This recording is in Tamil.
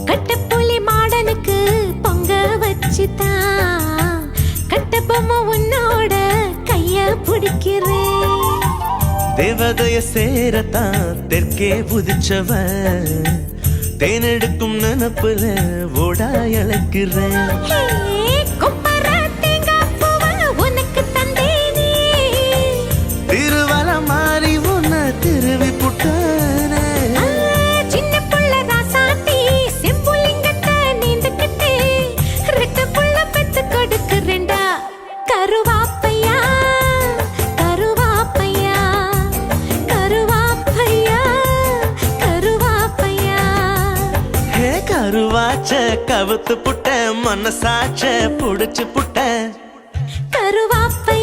கட்டப்புலி மாடனுக்கு பொங்க வச்சுதான் கட்ட பொம்மை உன்னோட கைய பிடிக்கிறேன். தேவதைய சேரத்தான் தெற்கே புதிச்சவ தேனெடுக்கும் நினப்புல ஓடா இழக்கிறேன். திருவல மாறி உன்ன திருவி புட்டான சின்ன புள்ள ராசாத்தி செம்புலிங்கட்ட நீந்துக்கிட்டு ரெட்ட புள்ள பெத்து கொடுக்குறேன்டா. கருவாப்பையா கருவாப்பையா கருவாப்பையா கருவாப்பையா. ஹே கருவாச்ச கவுத்து புட்ட மனசாச்ச புடிச்சு புட்ட கருவாப்பையா